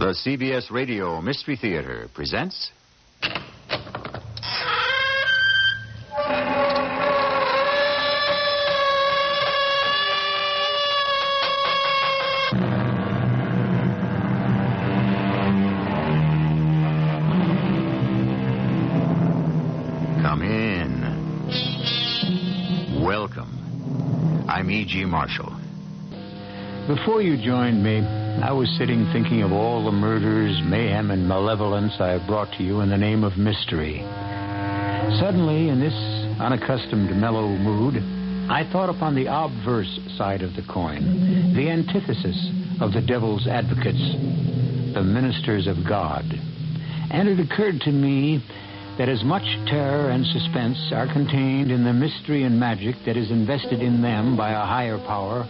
The CBS Radio Mystery Theater presents... Come in. Welcome. I'm E.G. Marshall. Before you joined me, I was sitting thinking of all the murders, mayhem, and malevolence I have brought to you in the name of mystery. Suddenly, in this unaccustomed mellow mood, I thought upon the obverse side of the coin, the antithesis of the devil's advocates, the ministers of God. And it occurred to me that as much terror and suspense are contained in the mystery and magic that is invested in them by a higher power,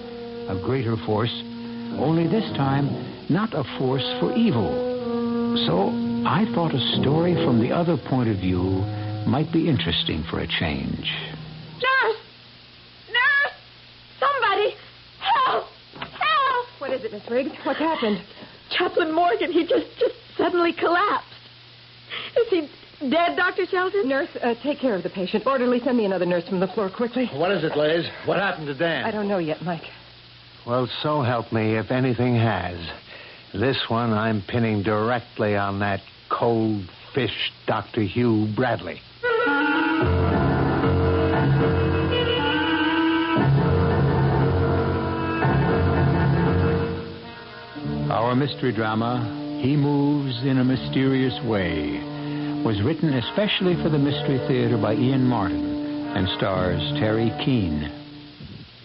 a greater force, only this time not a force for evil. So I thought a story from the other point of view might be interesting for a change. Nurse! Nurse! Somebody! Help! Help! What is it, Miss Riggs? What's happened? Chaplain Morgan, he just suddenly collapsed. Is he dead, Dr. Shelton? Nurse, take care of the patient. Orderly, send me another nurse from the floor quickly. What is it, Liz? What happened to Dan? I don't know yet, Mike. Well, so help me if anything has. This one I'm pinning directly on that cold fish Dr. Hugh Bradley. Our mystery drama, He Moves in a Mysterious Way, was written especially for the Mystery Theater by Ian Martin and stars Terry Keane.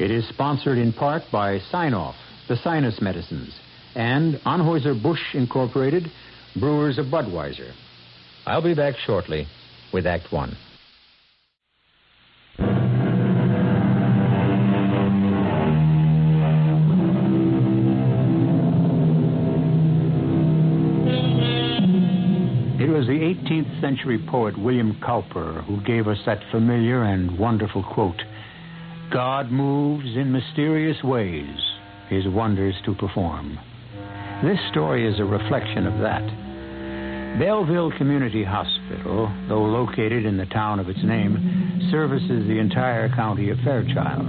It is sponsored in part by Sign-Off, the sinus medicines, and Anheuser-Busch Incorporated, brewers of Budweiser. I'll be back shortly with Act One. It was the 18th century poet William Cowper who gave us that familiar and wonderful quote, "God moves in mysterious ways, his wonders to perform." This story is a reflection of that. Belleville Community Hospital, though located in the town of its name, services the entire county of Fairchild.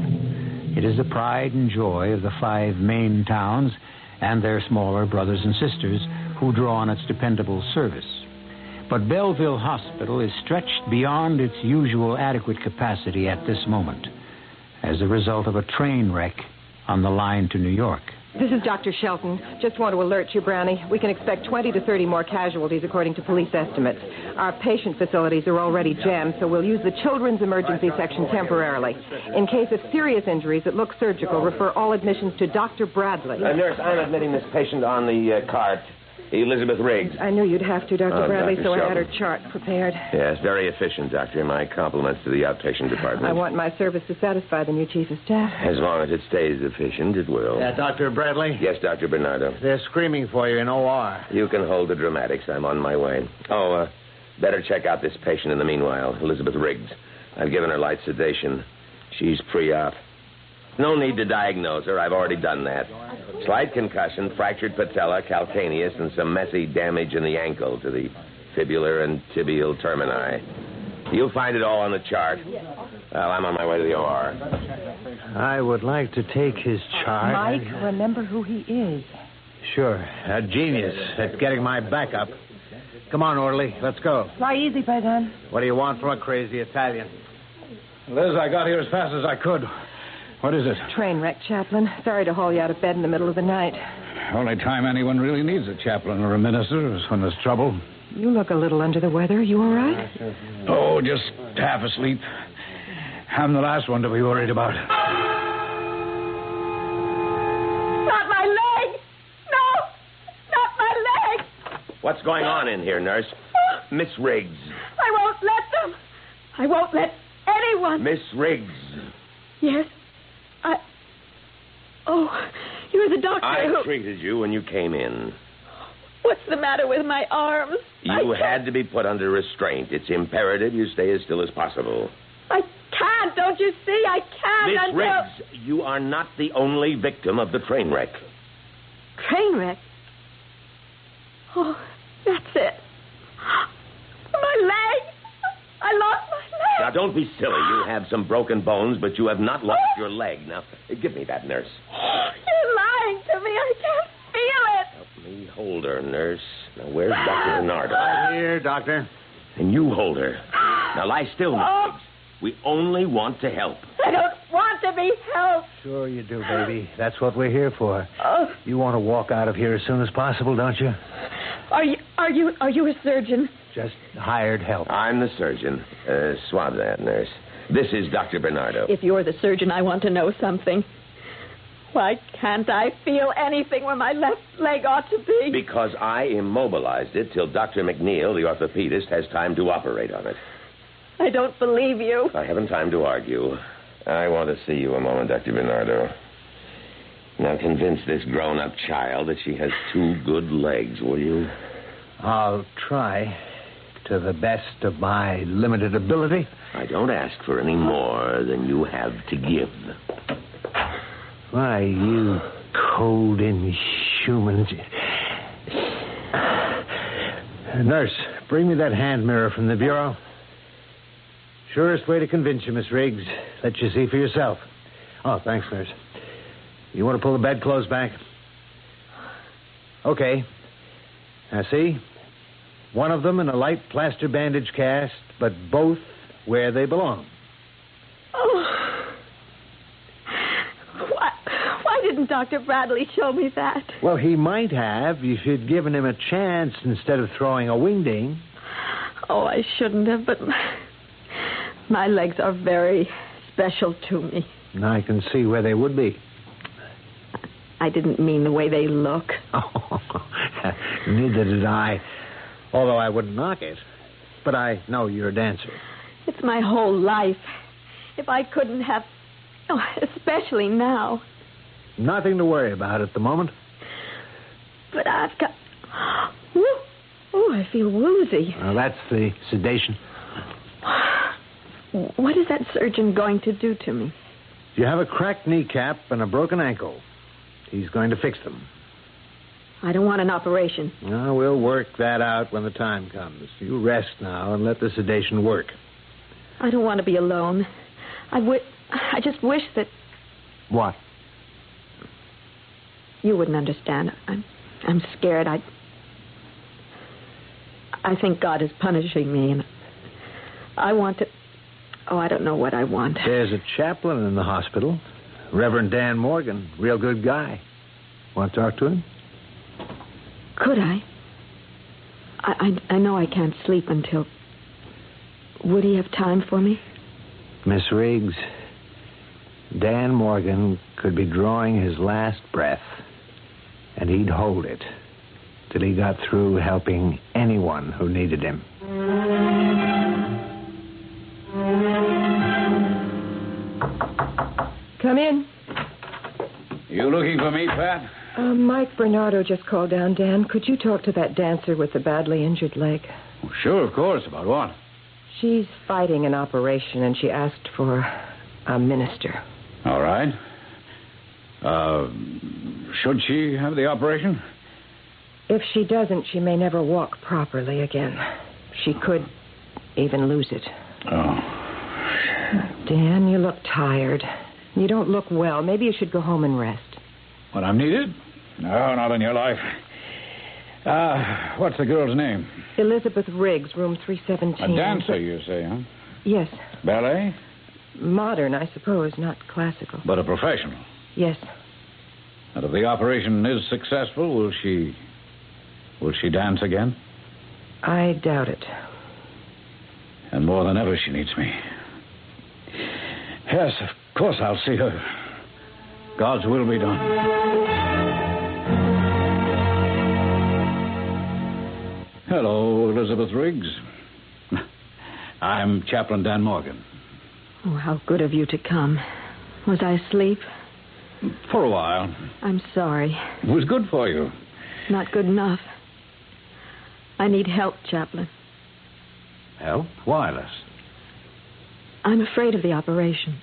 It is the pride and joy of the 5 main towns and their smaller brothers and sisters who draw on its dependable service. But Belleville Hospital is stretched beyond its usual adequate capacity at this moment, as a result of a train wreck on the line to New York. This is Dr. Shelton. Just want to alert you, Brownie. We can expect 20 to 30 more casualties according to police estimates. Our patient facilities are already jammed, so we'll use the children's emergency section temporarily. In case of serious injuries that look surgical, refer all admissions to Dr. Bradley. Nurse, I'm admitting this patient on the cart. Elizabeth Riggs. I knew you'd have to, Dr. Bradley, Dr. so I had her Shelton. chart prepared. Yes, very efficient, Doctor. My compliments to the outpatient department. I want my service to satisfy the new chief of staff. As long as it stays efficient, it will. Dr. Bradley? Yes, Dr. Bernardo. They're screaming for you in OR. You can hold the dramatics. I'm on my way. Better check out this patient in the meanwhile, Elizabeth Riggs. I've given her light sedation. She's pre-op. No need to diagnose her. I've already done that. Slight concussion, fractured patella, calcaneus, and some messy damage in the ankle to the fibular and tibial termini. You'll find it all on the chart. Well, I'm on my way to the OR. I would like to take his chart. Mike, remember who he is. Sure. A genius at getting my back up. Come on, orderly. Let's go. Fly easy, Paisan. What do you want from a crazy Italian? Liz, I got here as fast as I could. What is it? Train wreck, Chaplain. Sorry to haul you out of bed in the middle of the night. Only time anyone really needs a chaplain or a minister is when there's trouble. You look a little under the weather. You all right? Oh, just half asleep. I'm the last one to be worried about. Not my leg! No! Not my leg! What's going on in here, nurse? Miss Riggs. I won't let them. I won't let anyone. Miss Riggs. Yes? Oh, you're the doctor I treated you when you came in. What's the matter with my arms? You had to be put under restraint. It's imperative you stay as still as possible. I can't. Don't you see? I can't. Miss Riggs, you are not the only victim of the train wreck. Train wreck? Oh, that's it. My leg. I lost my leg. Now, don't be silly. You have some broken bones, but you have not lost your leg. Now, give me that, nurse. You're lying to me. I can't feel it. Help me hold her, nurse. Now, where's Dr. Bernardo? Right here, Doctor. And you hold her. Now, lie still, Miss Briggs. We only want to help. I don't want to be helped. Sure you do, baby. That's what we're here for. Oh. You want to walk out of here as soon as possible, don't you? Are you a surgeon? Just hired help. I'm the surgeon. Swab that, nurse. This is Dr. Bernardo. If you're the surgeon, I want to know something. Why can't I feel anything where my left leg ought to be? Because I immobilized it till Dr. McNeil, the orthopedist, has time to operate on it. I don't believe you. I haven't time to argue. I want to see you a moment, Dr. Bernardo. Now convince this grown-up child that she has 2 good legs, will you? I'll try to the best of my limited ability. I don't ask for any more than you have to give. Why, you cold, inhuman... Nurse, bring me that hand mirror from the bureau. Surest way to convince you, Miss Riggs. Let you see for yourself. Oh, thanks, nurse. You want to pull the bedclothes back? Okay. Now, see? One of them in a light plaster bandage cast, but both where they belong. Oh. Why didn't Dr. Bradley show me that? Well, he might have if you'd given him a chance instead of throwing a wingding. Oh, I shouldn't have, but my legs are very special to me. I can see where they would be. I didn't mean the way they look. Oh, neither did I. Although I wouldn't knock it. But I know you're a dancer. It's my whole life. If I couldn't have... Oh, especially now. Nothing to worry about at the moment. But I've got... Oh, I feel woozy. Well, that's the sedation. What is that surgeon going to do to me? You have a cracked kneecap and a broken ankle. He's going to fix them. I don't want an operation. No, we'll work that out when the time comes. You rest now and let the sedation work. I don't want to be alone. I just wish that... What? You wouldn't understand. I'm scared. I think God is punishing me, and I want to... Oh, I don't know what I want. There's a chaplain in the hospital, Reverend Dan Morgan. Real good guy. Want to talk to him? Could I? I know I can't sleep until... Would he have time for me? Miss Riggs, Dan Morgan could be drawing his last breath, and he'd hold it till he got through helping anyone who needed him. Come in. You looking for me, Pat? Mike Bernardo just called down, Dan. Could you talk to that dancer with the badly injured leg? Oh, sure, of course. About what? She's fighting an operation, and she asked for a minister. All right. Should she have the operation? If she doesn't, she may never walk properly again. She could even lose it. Oh. Dan, you look tired. You don't look well. Maybe you should go home and rest. What, I'm needed? No, not in your life. What's the girl's name? Elizabeth Riggs, room 317. A dancer, you say, huh? Yes. Ballet? Modern, I suppose, not classical. But a professional? Yes. And if the operation is successful, will she dance again? I doubt it. And more than ever, she needs me. Yes, of course I'll see her. God's will be done. Hello, Elizabeth Riggs. I'm Chaplain Dan Morgan. Oh, how good of you to come. Was I asleep? For a while. I'm sorry. It was good for you. Not good enough. I need help, Chaplain. Help? Wireless. I'm afraid of the operation.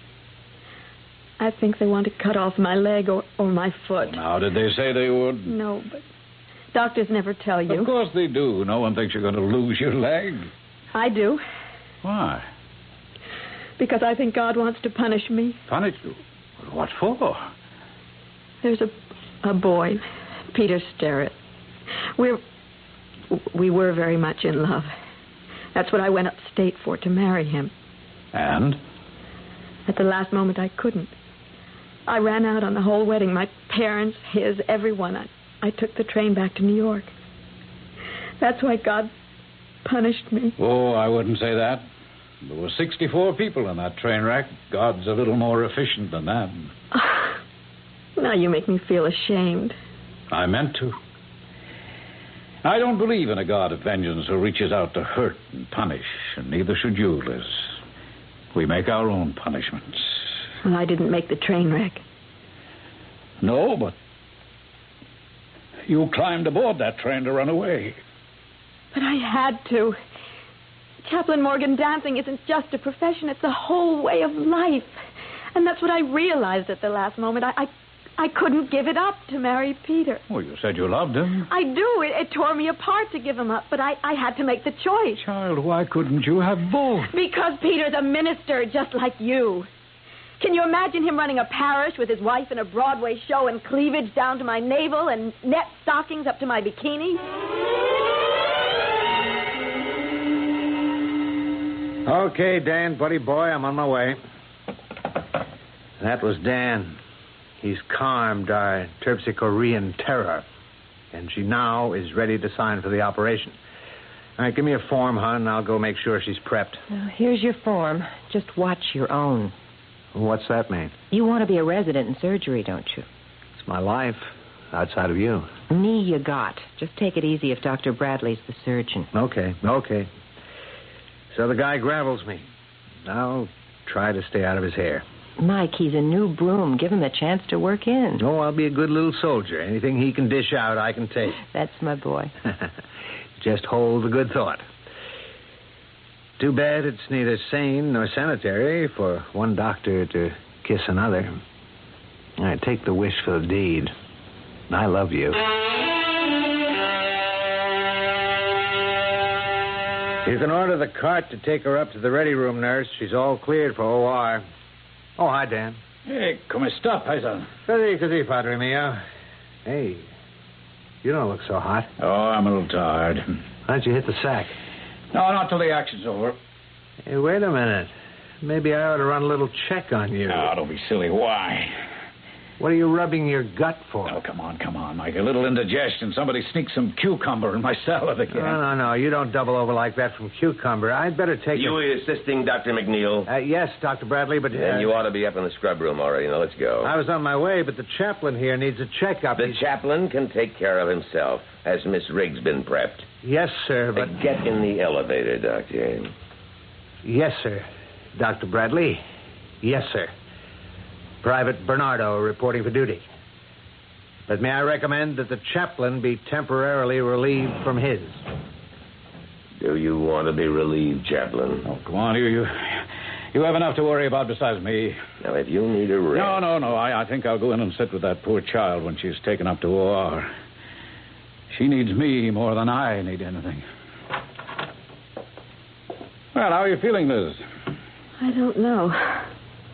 I think they want to cut off my leg or my foot. Now, did they say they would? No, Doctors never tell you. Of course they do. No one thinks you're going to lose your leg. I do. Why? Because I think God wants to punish me. Punish you? What for? There's a boy, Peter Sterrett. We were very much in love. That's what I went upstate for, to marry him. And? At the last moment, I couldn't. I ran out on the whole wedding. My parents, his, everyone. I took the train back to New York. That's why God punished me. Oh, I wouldn't say that. There were 64 people in that train wreck. God's a little more efficient than that. Now you make me feel ashamed. I meant to. I don't believe in a God of vengeance who reaches out to hurt and punish, and neither should you, Liz. We make our own punishments. Well, I didn't make the train wreck. No, but you climbed aboard that train to run away. But I had to. Chaplain Morgan, dancing isn't just a profession. It's a whole way of life. And that's what I realized at the last moment. I couldn't give it up to marry Peter. Well, you said you loved him. I do. It tore me apart to give him up, but I had to make the choice. Child, why couldn't you have both? Because Peter's a minister just like you. Can you imagine him running a parish with his wife in a Broadway show and cleavage down to my navel and net stockings up to my bikini? Okay, Dan, buddy boy, I'm on my way. That was Dan. He's calmed our Terpsichorean terror, and she now is ready to sign for the operation. All right, give me a form, hon, and I'll go make sure she's prepped. Now, here's your form. Just watch your own. What's that mean? You want to be a resident in surgery, don't you? It's my life, outside of you. Knee you got. Just take it easy if Dr. Bradley's the surgeon. Okay. So the guy grapples me. I'll try to stay out of his hair. Mike, he's a new broom. Give him a chance to work in. Oh, I'll be a good little soldier. Anything he can dish out, I can take. That's my boy. Just hold the good thought. Too bad it's neither sane nor sanitary for one doctor to kiss another. All right, take the wish for the deed. I love you. You can order the cart to take her up to the ready room, nurse. She's all cleared for OR. Oh, hi, Dan. Hey, come sta, paisano? Così, Padre mio. Hey, you don't look so hot. Oh, I'm a little tired. Why don't you hit the sack? No, not till the action's over. Hey, wait a minute. Maybe I ought to run a little check on you. No, don't be silly. Why? What are you rubbing your gut for? Oh, come on, Mike. A little indigestion. Somebody sneaked some cucumber in my salad again. No. You don't double over like that from cucumber. I'd better take You assisting Dr. McNeil? Yes, Dr. Bradley, but... Then you ought to be up in the scrub room already. Now, let's go. I was on my way, but the chaplain here needs a checkup. The chaplain can take care of himself. Has Miss Riggs been prepped? Yes, sir, but... Get in the elevator, Doctor. Yes, sir. Dr. Bradley. Yes, sir. Private Bernardo reporting for duty. But may I recommend that the chaplain be temporarily relieved from his? Do you want to be relieved, chaplain? Oh, come on, you have enough to worry about besides me. Now, if you need a rest... No. I think I'll go in and sit with that poor child when she's taken up to OR. She needs me more than I need anything. Well, how are you feeling, Liz? I don't know.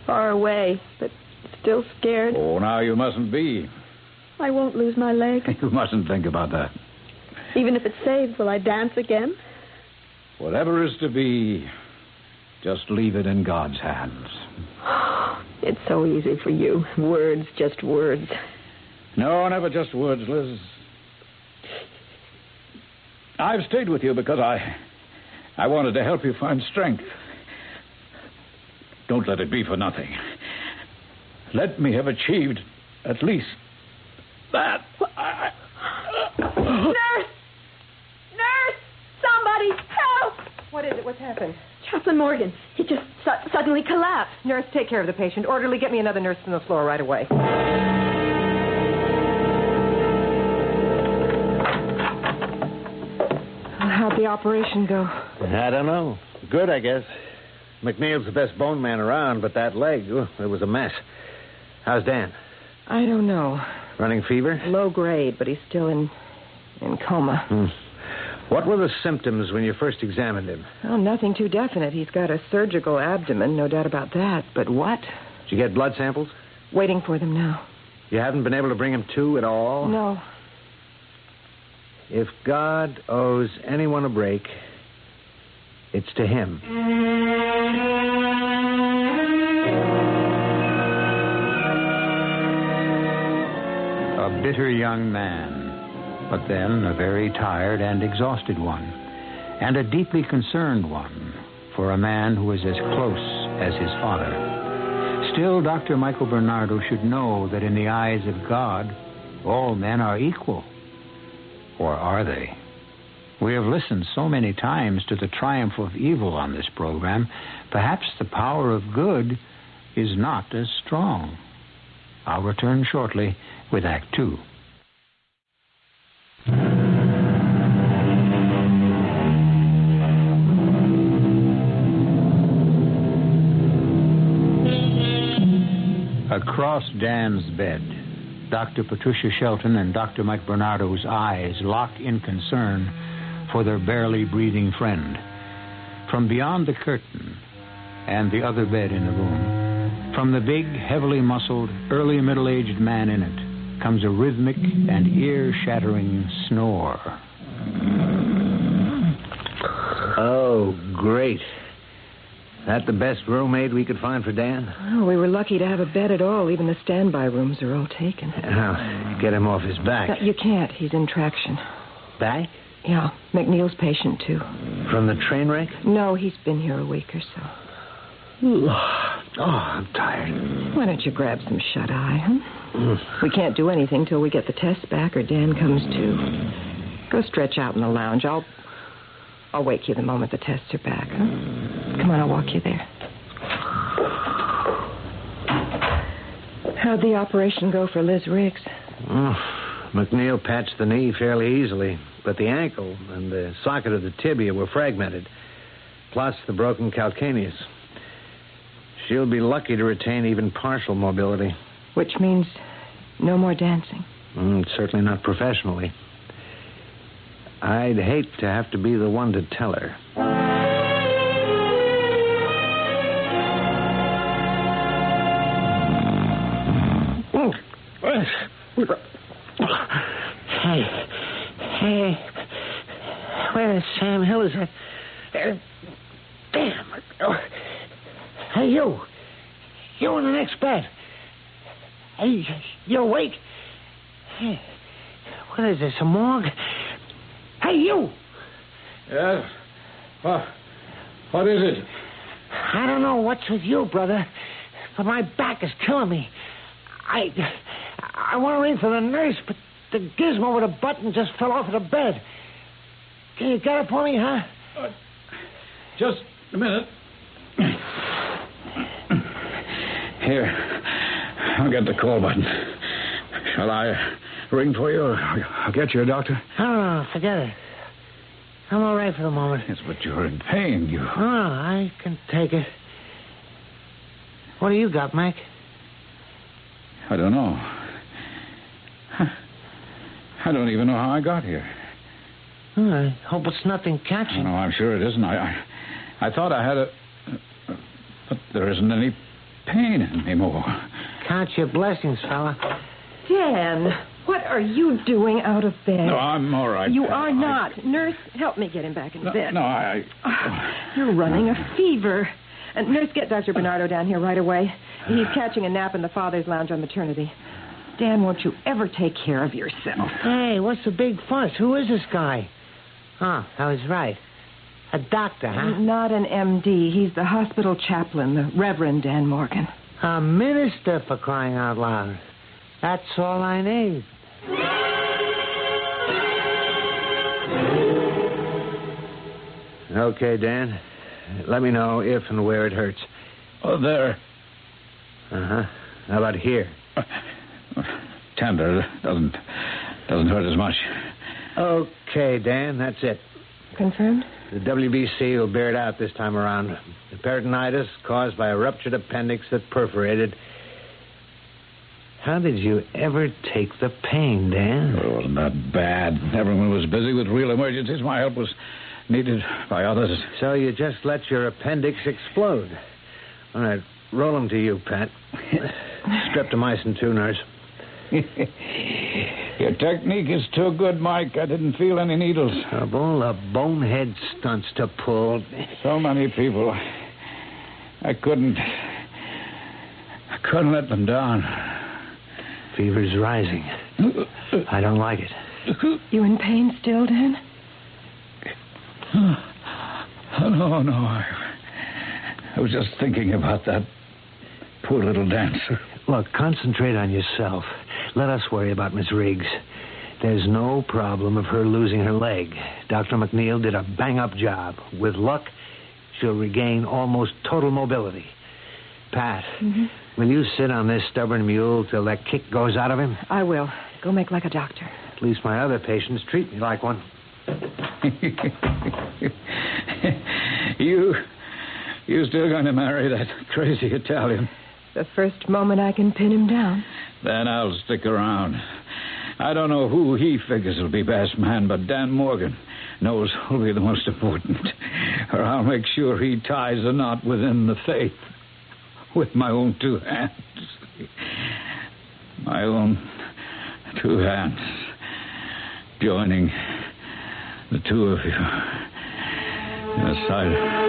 Far away, but still scared. Oh, now you mustn't be. I won't lose my leg. You mustn't think about that. Even if it's saved, will I dance again? Whatever is to be, just leave it in God's hands. It's so easy for you. Words, just words. No, never just words, Liz. I've stayed with you because I wanted to help you find strength. Don't let it be for nothing. Let me have achieved at least that. Nurse! Somebody, help! What is it? What's happened? Chaplain Morgan. He just suddenly collapsed. Nurse, take care of the patient. Orderly, get me another nurse from the floor right away. How'd the operation go? I don't know. Good, I guess. McNeil's the best bone man around, but that leg, it was a mess. How's Dan? I don't know. Running fever? Low grade, but he's still in in coma. What were the symptoms when you first examined him? Oh, nothing too definite. He's got a surgical abdomen, no doubt about that. But what? Did you get blood samples? Waiting for them now. You haven't been able to bring him to at all? No. If God owes anyone a break, it's to him. A bitter young man, but then a very tired and exhausted one, and a deeply concerned one for a man who is as close as his father. Still, Dr. Michael Bernardo should know that in the eyes of God, all men are equal. Or are they? We have listened so many times to the triumph of evil on this program, perhaps the power of good is not as strong. I'll return shortly with Act 2. Across Dan's bed, Dr. Patricia Shelton and Dr. Mike Bernardo's eyes lock in concern for their barely breathing friend. From beyond the curtain and the other bed in the room, from the big, heavily muscled, early middle-aged man in it, comes a rhythmic and ear-shattering snore. Oh, great. That the best roommate we could find for Dan? Oh, we were lucky to have a bed at all. Even the standby rooms are all taken. Now, get him off his back. No, you can't. He's in traction. Back? Yeah, McNeil's patient, too. From the train wreck? No, he's been here a week or so. Oh, I'm tired. Why don't you grab some shut-eye, huh? We can't do anything till we get the tests back or Dan comes to. Go stretch out in the lounge. I'll wake you the moment the tests are back, huh? Come on, I'll walk you there. How'd the operation go for Liz Riggs? Oh, McNeil patched the knee fairly easily, but the ankle and the socket of the tibia were fragmented, plus the broken calcaneus. She'll be lucky to retain even partial mobility. Which means no more dancing. Certainly not professionally. I'd hate to have to be the one to tell her. Hey, where's Sam Hill? Is that? Damn. Hey, you in the next bed. Hey, you awake? Hey, what is this, a morgue? Hey, you! Yes? What is it? I don't know what's with you, brother, but my back is killing me. I want to ring for the nurse, but the gizmo with a button just fell off of the bed. Can you get it for me, huh? Just a minute. Here, I'll get the call button. Shall I ring for you? I'll get you a doctor. Oh, forget it. I'm all right for the moment. Yes, but you're in pain. Oh, I can take it. What do you got, Mike? I don't know. I don't even know how I got here. Oh, I hope it's nothing catching. No, I'm sure it isn't. I thought I had a... But there isn't any pain anymore. Count your blessings, fella. Dan, what are you doing out of bed? No, I'm all right. You are not. Nurse, help me get him back in bed. No, You're running a fever. And nurse, get Dr. Bernardo down here right away. He's catching a nap in the father's lounge on maternity. Dan, won't you ever take care of yourself? Hey, what's the big fuss? Who is this guy? Oh, I was right. A doctor, huh? Not an MD. He's the hospital chaplain, the Reverend Dan Morgan. A minister, for crying out loud. That's all I need. Okay, Dan. Let me know if and where it hurts. Oh, there. Uh-huh. How about here? Tender. Doesn't hurt as much. Okay, Dan, that's it. Confirmed? The WBC will bear it out this time around. The peritonitis caused by a ruptured appendix that perforated. How did you ever take the pain, Dan? Oh, it wasn't that bad. Everyone was busy with real emergencies. My help was needed by others. So you just let your appendix explode. All right, roll him to you, Pat. Streptomycin too, nurse. Your technique is too good, Mike. I didn't feel any needles. Of all the bonehead stunts to pull. So many people. I couldn't let them down. Fever's rising. I don't like it. You in pain still, Dan? No. I was just thinking about that poor little dancer. Look, concentrate on yourself. Let us worry about Miss Riggs. There's no problem of her losing her leg. Dr. McNeil did a bang-up job. With luck, she'll regain almost total mobility. Pat, will you sit on this stubborn mule till that kick goes out of him? I will. Go make like a doctor. At least my other patients treat me like one. You still going to marry that crazy Italian? The first moment I can pin him down. Then I'll stick around. I don't know who he figures will be best man, but Dan Morgan knows who'll be the most important. Or I'll make sure he ties a knot within the faith with my own two hands. My own two hands. Joining the two of you in a silent...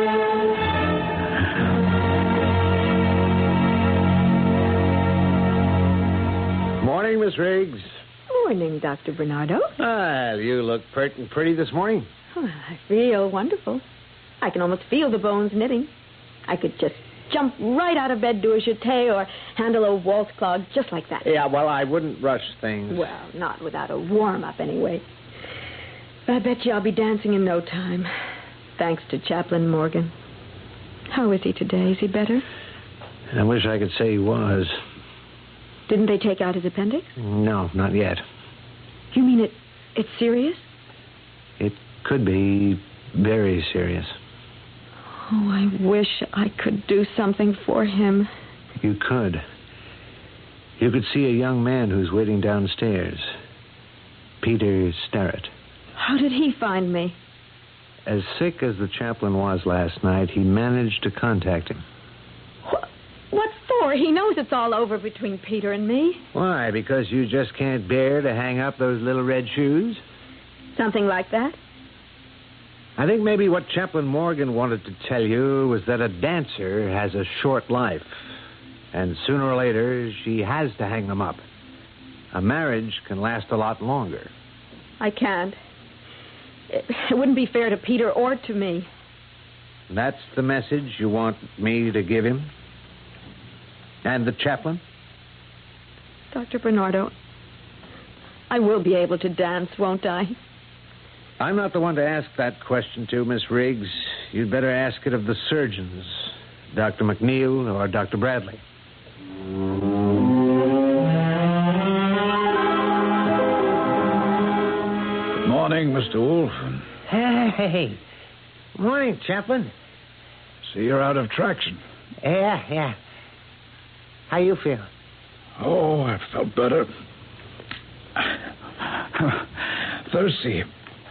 Morning, Miss Riggs. Morning, Dr. Bernardo. Well, you look pert and pretty this morning. Oh, I feel wonderful. I can almost feel the bones knitting. I could just jump right out of bed, do a jeté, or handle a waltz clog just like that. Yeah, well, I wouldn't rush things. Well, not without a warm-up, anyway. I bet you I'll be dancing in no time. Thanks to Chaplain Morgan. How is he today? Is he better? I wish I could say he was. Didn't they take out his appendix? No, not yet. You mean it's serious? It could be very serious. Oh, I wish I could do something for him. You could. You could see a young man who's waiting downstairs. Peter Starrett. How did he find me? As sick as the chaplain was last night, he managed to contact him. What for? He knows it's all over between Peter and me. Why? Because you just can't bear to hang up those little red shoes? Something like that? I think maybe what Chaplain Morgan wanted to tell you was that a dancer has a short life. And sooner or later, she has to hang them up. A marriage can last a lot longer. I can't. It wouldn't be fair to Peter or to me. That's the message you want me to give him? And the chaplain? Dr. Bernardo, I will be able to dance, won't I? I'm not the one to ask that question to, Miss Riggs. You'd better ask it of the surgeons, Dr. McNeil or Dr. Bradley. Good morning, Mr. Wolf. Hey. Morning, Chaplain. See, you're out of traction. Yeah. How you feel? Oh, I felt better. Thirsty.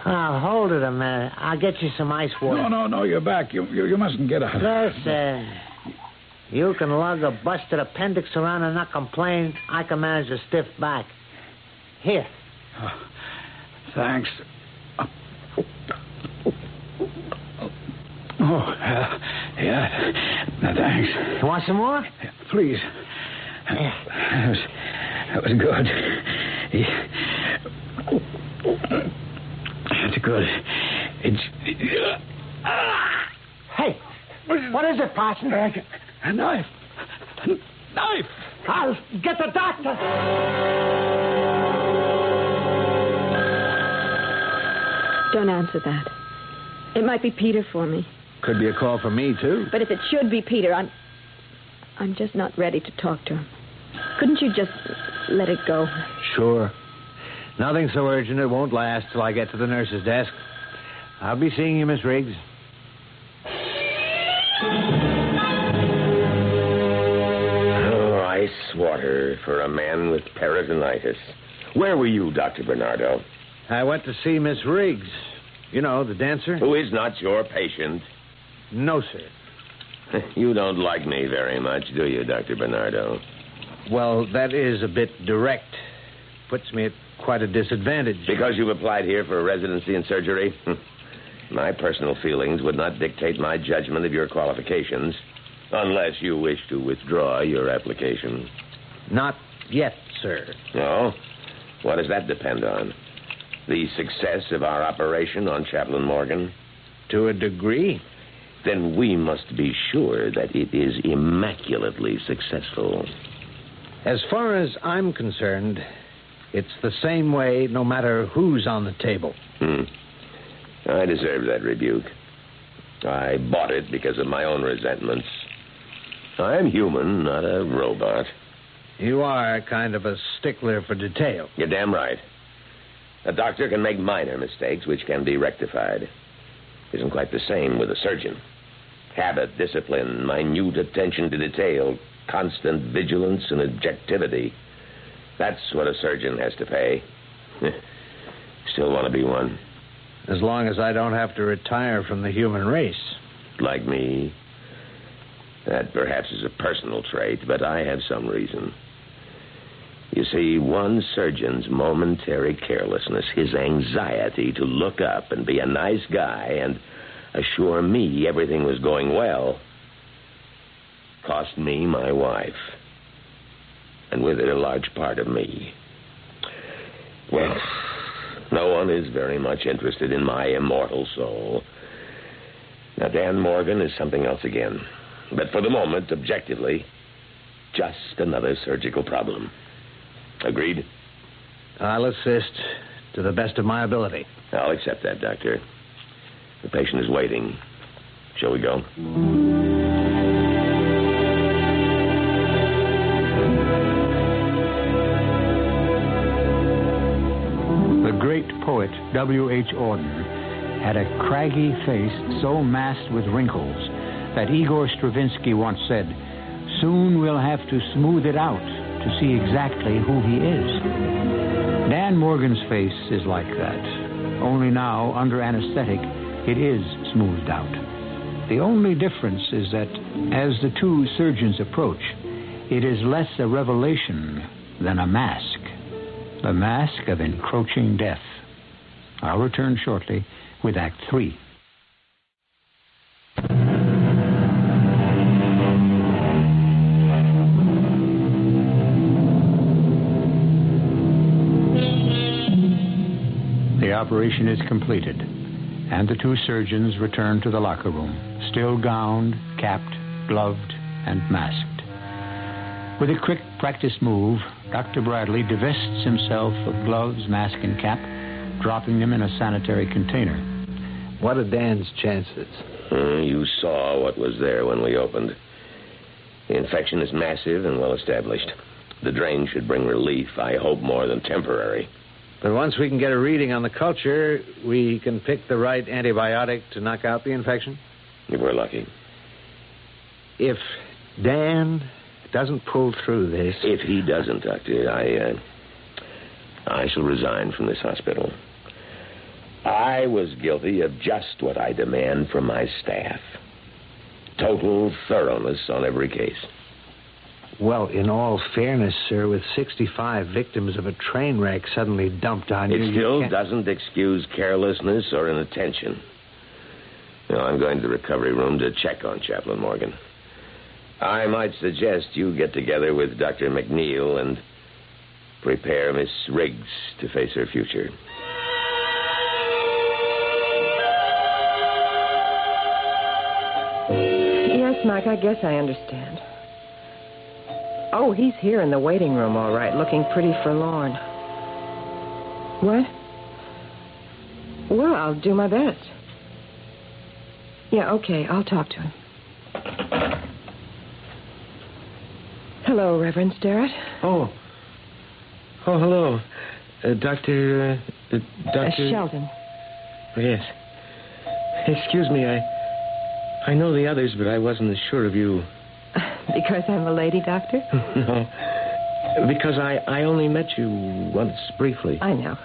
Oh, hold it a minute. I'll get you some ice water. No, you're back. You mustn't get out. Listen, you can lug a busted appendix around and not complain. I can manage a stiff back. Here. Thanks. Oh, yeah. Thanks. You want some more? Please. That was good. It's good. Hey, what is it, Parson? A knife. I'll get the doctor. Don't answer that. It might be Peter for me. Could be a call from me, too. But if it should be Peter, I'm just not ready to talk to him. Couldn't you just let it go? Sure. Nothing so urgent it won't last till I get to the nurse's desk. I'll be seeing you, Miss Riggs. Oh, I Ice water for a man with peritonitis. Where were you, Dr. Bernardo? I went to see Miss Riggs. You know, the dancer. Who is not your patient? No, sir. You don't like me very much, do you, Dr. Bernardo? Well, that is a bit direct. Puts me at quite a disadvantage. Because you've applied here for a residency in surgery? My personal feelings would not dictate my judgment of your qualifications, unless you wish to withdraw your application. Not yet, sir. No? What does that depend on? The success of our operation on Chaplain Morgan? To a degree. Then we must be sure that it is immaculately successful. As far as I'm concerned, it's the same way no matter who's on the table. I deserve that rebuke. I bought it because of my own resentments. I'm human, not a robot. You are kind of a stickler for detail. You're damn right. A doctor can make minor mistakes which can be rectified. Isn't quite the same with a surgeon. Habit, discipline, minute attention to detail, constant vigilance and objectivity. That's what a surgeon has to pay. Still want to be one. As long as I don't have to retire from the human race. Like me. That perhaps is a personal trait, but I have some reason. You see, one surgeon's momentary carelessness, his anxiety to look up and be a nice guy and assure me everything was going well, cost me my wife. And with it, a large part of me. Well, no one is very much interested in my immortal soul. Now, Dan Morgan is something else again. But for the moment, objectively, just another surgical problem. Agreed? I'll assist to the best of my ability. I'll accept that, Doctor. The patient is waiting. Shall we go? The great poet W.H. Auden had a craggy face so masked with wrinkles that Igor Stravinsky once said, "Soon we'll have to smooth it out to see exactly who he is." Dan Morgan's face is like that. Only now, under anesthetic, it is smoothed out. The only difference is that as the two surgeons approach, it is less a revelation than a mask. The mask of encroaching death. I'll return shortly with Act 3. The operation is completed, and the two surgeons return to the locker room, still gowned, capped, gloved, and masked. With a quick practice move, Dr. Bradley divests himself of gloves, mask, and cap, dropping them in a sanitary container. What are Dan's chances? You saw what was there when we opened. The infection is massive and well established. The drain should bring relief, I hope more than temporary. But once we can get a reading on the culture, we can pick the right antibiotic to knock out the infection? If we're lucky. If Dan doesn't pull through this... If he doesn't, Doctor, I shall resign from this hospital. I was guilty of just what I demand from my staff. Total thoroughness on every case. Well, in all fairness, sir, with 65 victims of a train wreck suddenly dumped on you... It still doesn't excuse carelessness or inattention. I'm going to the recovery room to check on Chaplain Morgan. I might suggest you get together with Dr. McNeil and prepare Miss Riggs to face her future. Yes, Mike, I guess I understand. Oh, he's here in the waiting room, all right, looking pretty forlorn. What? Well, I'll do my best. Yeah, okay, I'll talk to him. Hello, Reverend Sterrett. Oh, hello. Dr. Shelton. Yes. Excuse me, I know the others, but I wasn't as sure of you. Because I'm a lady, Doctor? No. Because I only met you once briefly. I know.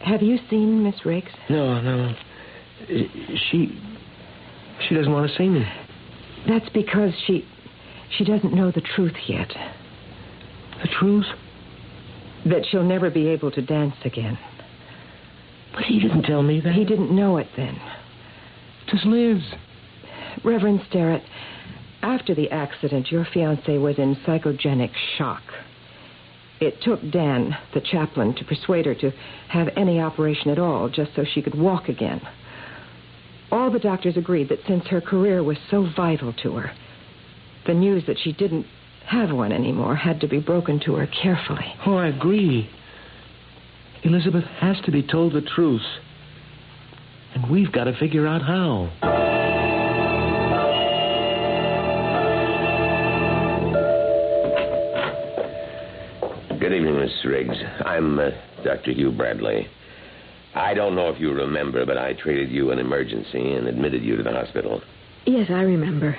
Have you seen Miss Riggs? No. She doesn't want to see me. That's because she doesn't know the truth yet. The truth? That she'll never be able to dance again. But he didn't tell me that. He didn't know it then. Does Liz? Reverend Sterrett, after the accident, your fiancée was in psychogenic shock. It took Dan, the chaplain, to persuade her to have any operation at all, just so she could walk again. All the doctors agreed that since her career was so vital to her, the news that she didn't have one anymore had to be broken to her carefully. Oh, I agree. Elizabeth has to be told the truth. And we've got to figure out how. Good evening, Miss Riggs. I'm Dr. Hugh Bradley. I don't know if you remember, but I treated you in emergency and admitted you to the hospital. Yes, I remember.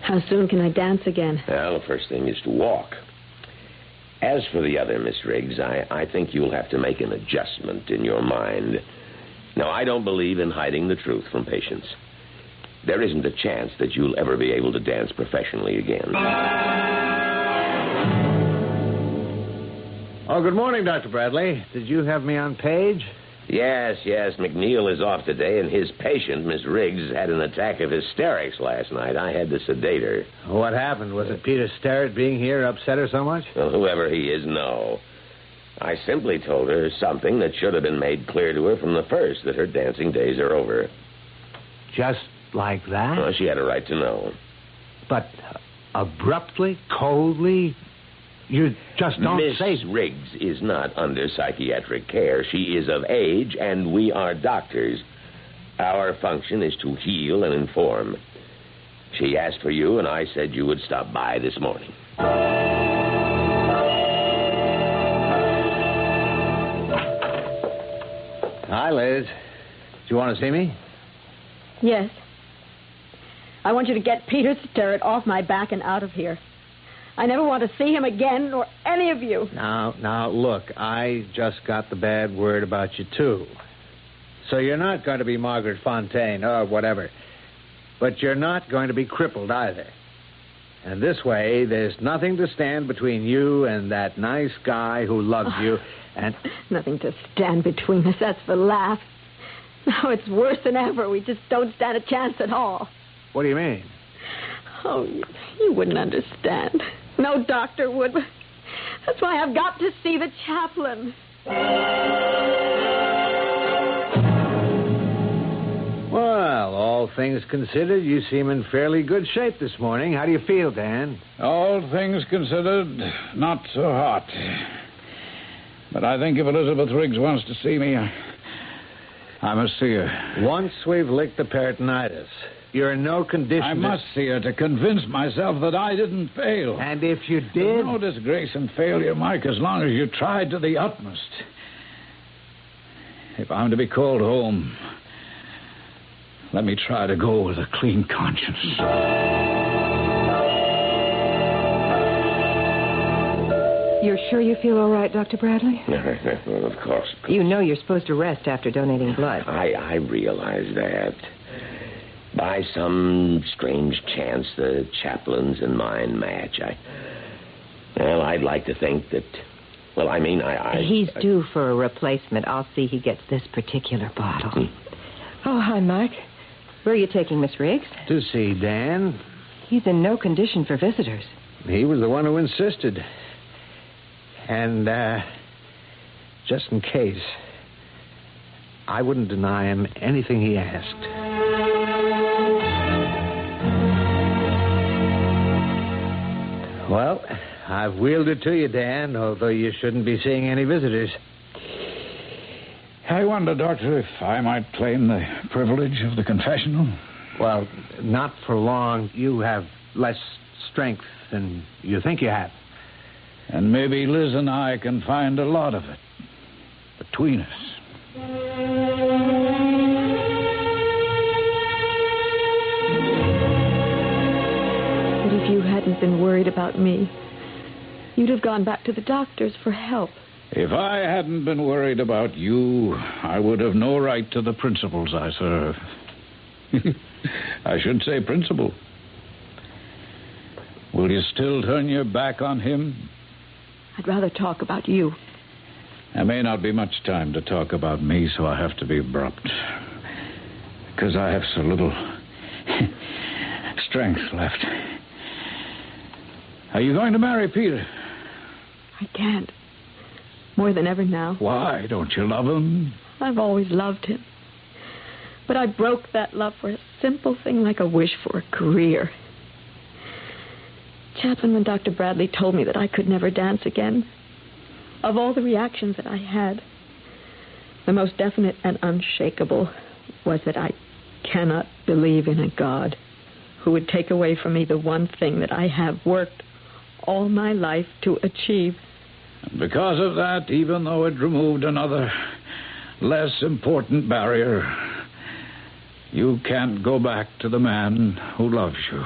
How soon can I dance again? Well, the first thing is to walk. As for the other, Miss Riggs, I think you'll have to make an adjustment in your mind. Now, I don't believe in hiding the truth from patients. There isn't a chance that you'll ever be able to dance professionally again. Oh, good morning, Dr. Bradley. Did you have me on page? Yes. McNeil is off today, and his patient, Miss Riggs, had an attack of hysterics last night. I had to sedate her. What happened? Was it Peter Sterrett being here upset her so much? Well, whoever he is, no. I simply told her something that should have been made clear to her from the first, that her dancing days are over. Just like that? Well, she had a right to know. But abruptly, coldly, you just don't say... Miss Riggs is not under psychiatric care. She is of age, and we are doctors. Our function is to heal and inform. She asked for you, and I said you would stop by this morning. Hi, Liz. Do you want to see me? Yes. I want you to get Peter Sterrett off my back and out of here. I never want to see him again, or any of you. Now, look, I just got the bad word about you, too. So you're not going to be Margaret Fontaine, or whatever. But you're not going to be crippled either. And this way, there's nothing to stand between you and that nice guy who loves you, and... Nothing to stand between us, that's for laughs. Now it's worse than ever. We just don't stand a chance at all. What do you mean? Oh, you wouldn't understand. No doctor would. That's why I've got to see the chaplain. Well, all things considered, you seem in fairly good shape this morning. How do you feel, Dan? All things considered, not so hot. But I think if Elizabeth Riggs wants to see me, I must see her. Once we've licked the peritonitis, you're in no condition... I must see her to convince myself that I didn't fail. And if you did... There's no disgrace in failure, Mike, as long as you tried to the utmost. If I'm to be called home, let me try to go with a clean conscience. You're sure you feel all right, Dr. Bradley? Well, of course. You know you're supposed to rest after donating blood. I realize that. By some strange chance, the chaplain's and mine match. I'd like to think that... Well, I mean, He's due for a replacement. I'll see he gets this particular bottle. Oh, hi, Mike. Where are you taking Miss Riggs? To see Dan. He's in no condition for visitors. He was the one who insisted. And, just in case, I wouldn't deny him anything he asked. Well, I've wheeled it to you, Dan, although you shouldn't be seeing any visitors. I wonder, Doctor, if I might claim the privilege of the confessional. Well, not for long. You have less strength than you think you have. And maybe Liz and I can find a lot of it between us. But if you worried about me, you'd have gone back to the doctors for help. If I hadn't been worried about you, I would have no right to the principles I serve. I should say principle. Will you still turn your back on him? I'd rather talk about you. There may not be much time to talk about me, so I have to be abrupt. Because I have so little strength left. Are you going to marry Peter? I can't. More than ever now. Why? Don't you love him? I've always loved him. But I broke that love for a simple thing like a wish for a career. Chaplain and Dr. Bradley told me that I could never dance again. Of all the reactions that I had, the most definite and unshakable was that I cannot believe in a God who would take away from me the one thing that I have worked all my life to achieve. And because of that, even though it removed another less important barrier, you can't go back to the man who loves you.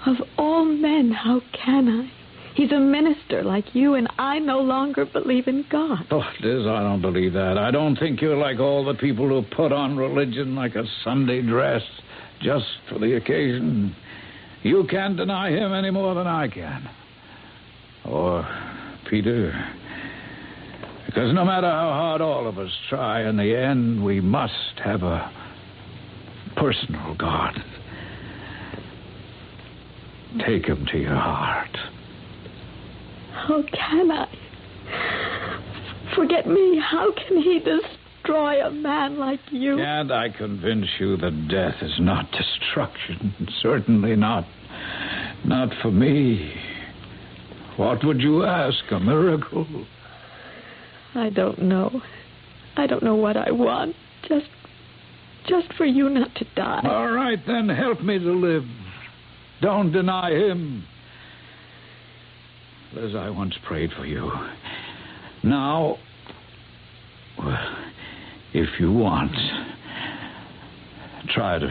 Of all men, how can I? He's a minister like you, and I no longer believe in God. Oh, Liz, I don't believe that. I don't think you're like all the people who put on religion like a Sunday dress just for the occasion. You can't deny him any more than I can. Or Peter. Because no matter how hard all of us try, in the end, we must have a personal God. Take him to your heart. How can I? Forget me. How can he destroy a man like you? Can't I convince you that death is not destruction? Certainly not. Not for me. What would you ask? A miracle? I don't know. I don't know what I want. Just for you not to die. All right, then help me to live. Don't deny him. Liz, I once prayed for you. Now, if you want, try to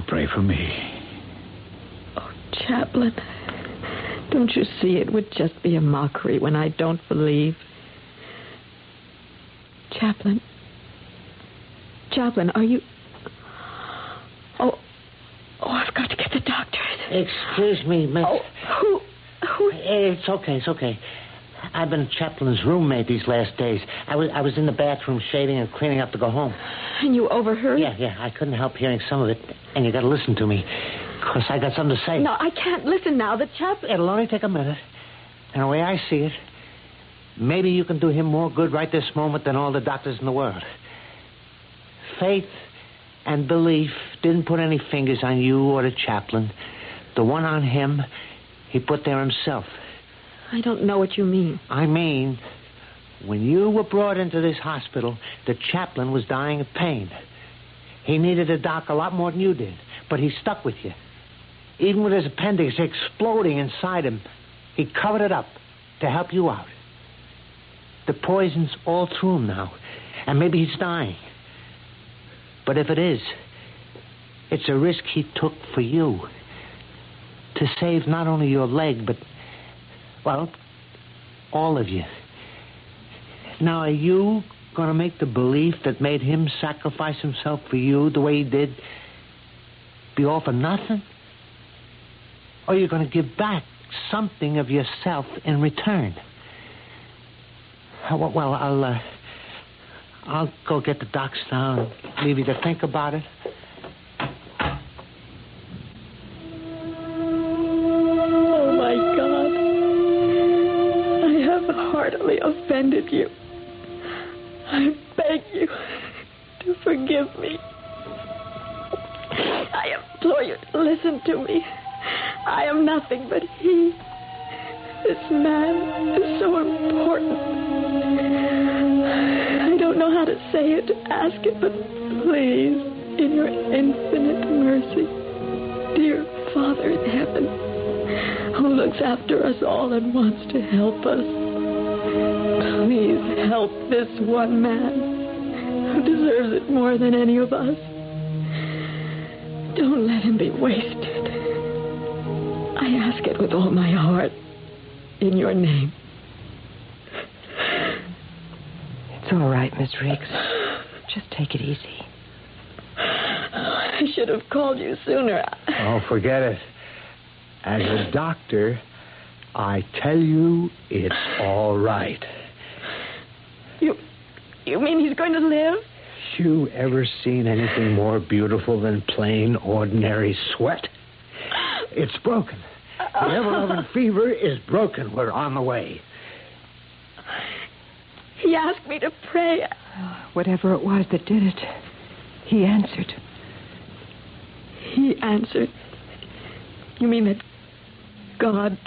pray for me. Oh, Chaplain, don't you see it would just be a mockery when I don't believe? Chaplain, are you... Oh, I've got to get the doctors. Excuse me, miss. Oh, who? It's okay. I've been Chaplin's roommate these last days. I was in the bathroom shaving and cleaning up to go home. And you overheard? Yeah. I couldn't help hearing some of it. And you got to listen to me, because I got something to say. No, I can't listen now. The chaplain... It'll only take a minute. And the way I see it, maybe you can do him more good right this moment than all the doctors in the world. Faith and belief didn't put any fingers on you or the chaplain. The one on him, he put there himself. I don't know what you mean. I mean, when you were brought into this hospital, the chaplain was dying of pain. He needed a doc a lot more than you did, but he stuck with you. Even with his appendix exploding inside him, he covered it up to help you out. The poison's all through him now, and maybe he's dying. But if it is, it's a risk he took for you. To save not only your leg, but, well, all of you. Now, are you going to make the belief that made him sacrifice himself for you the way he did be all for nothing? Or are you going to give back something of yourself in return? Well, I'll go get the docs now and leave you to think about it. Oh, my God. I have heartily offended you. I beg you to forgive me. I implore you to listen to me. I am nothing but he. This man is so important. I don't know how to say it, to ask it, but please, in your infinite mercy, dear Father in heaven, who looks after us all and wants to help us, please help this one man who deserves it more than any of us. Don't let him be wasted. I I ask it with all my heart, in your name. It's all right, Miss Riggs. Just take it easy. I should have called you sooner. Oh, forget it. As a doctor, I tell you it's all right. You mean he's going to live? You ever seen anything more beautiful than plain, ordinary sweat? It's broken. The ever-loving fever is broken. We're on the way. He asked me to pray. Whatever it was that did it, he answered. He answered? You mean that God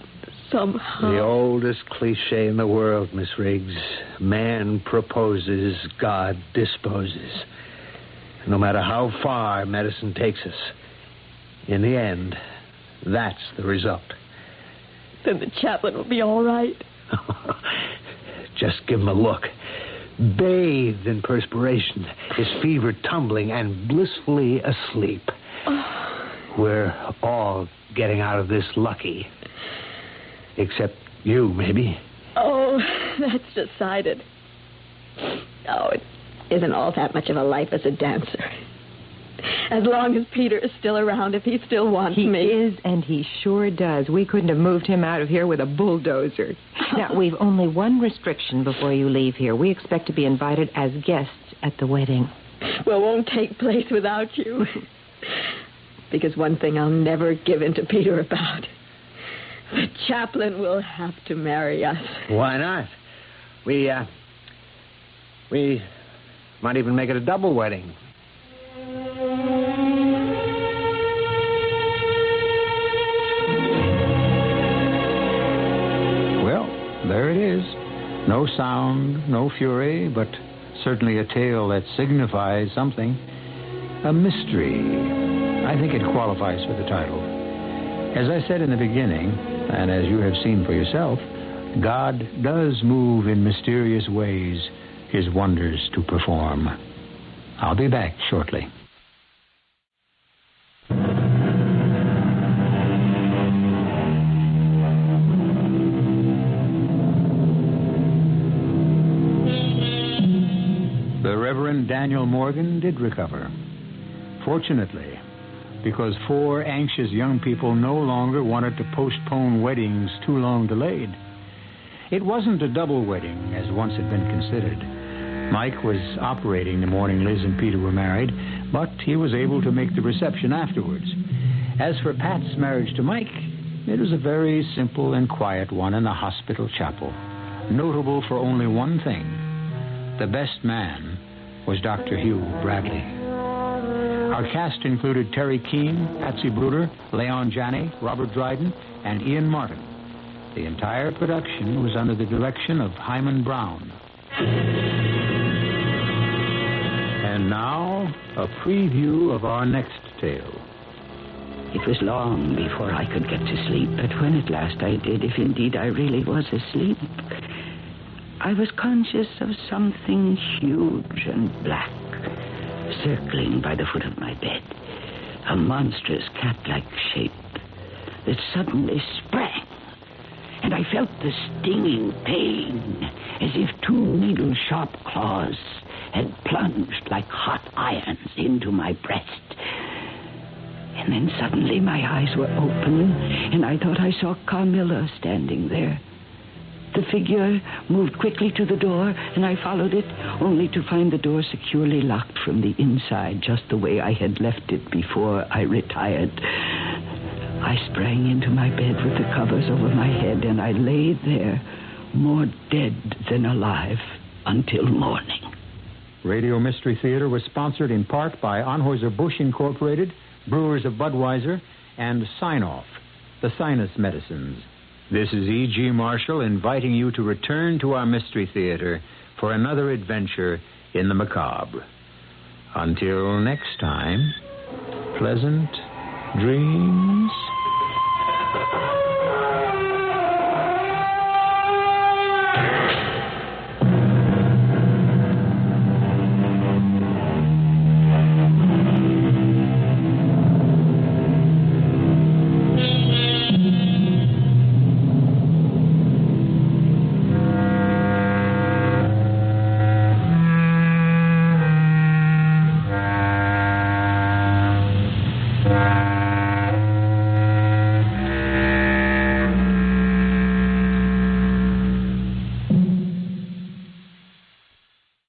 somehow... The oldest cliche in the world, Miss Riggs. Man proposes, God disposes. No matter how far medicine takes us, in the end, that's the result. Then the chaplain will be all right. Just give him a look. Bathed in perspiration, his fever tumbling and blissfully asleep. We're all getting out of this lucky. Except you, maybe. Oh, that's decided. Oh, it isn't all that much of a life as a dancer. As long as Peter is still around, if he still wants me. He is, and he sure does. We couldn't have moved him out of here with a bulldozer. Now, we've only one restriction before you leave here. We expect to be invited as guests at the wedding. Well, won't take place without you. Because one thing I'll never give in to Peter about. The chaplain will have to marry us. Why not? We might even make it a double wedding. Well, there it is. No sound, no fury, but certainly a tale that signifies something. A mystery. I think it qualifies for the title. As I said in the beginning, and as you have seen for yourself, God does move in mysterious ways, his wonders to perform. I'll be back shortly. The Reverend Daniel Morgan did recover. Fortunately, because 4 anxious young people no longer wanted to postpone weddings too long delayed. It wasn't a double wedding, as once had been considered. Mike was operating the morning Liz and Peter were married, but he was able to make the reception afterwards. As for Pat's marriage to Mike, it was a very simple and quiet one in the hospital chapel, notable for only one thing. The best man was Dr. Hugh Bradley. Our cast included Terry Keane, Patsy Bruder, Leon Janney, Robert Dryden, and Ian Martin. The entire production was under the direction of Hyman Brown. And now, a preview of our next tale. It was long before I could get to sleep, but when at last I did, if indeed I really was asleep, I was conscious of something huge and black circling by the foot of my bed, a monstrous cat-like shape that suddenly sprang, and I felt the stinging pain as if 2 needle-sharp claws had plunged like hot irons into my breast. And then suddenly my eyes were open, and I thought I saw Carmilla standing there. The figure moved quickly to the door, and I followed it, only to find the door securely locked from the inside, just the way I had left it before I retired. I sprang into my bed with the covers over my head, and I lay there, more dead than alive, until morning. Radio Mystery Theater was sponsored in part by Anheuser-Busch Incorporated, Brewers of Budweiser, and Sign-Off, the sinus medicines. This is E.G. Marshall inviting you to return to our Mystery Theater for another adventure in the macabre. Until next time, pleasant dreams.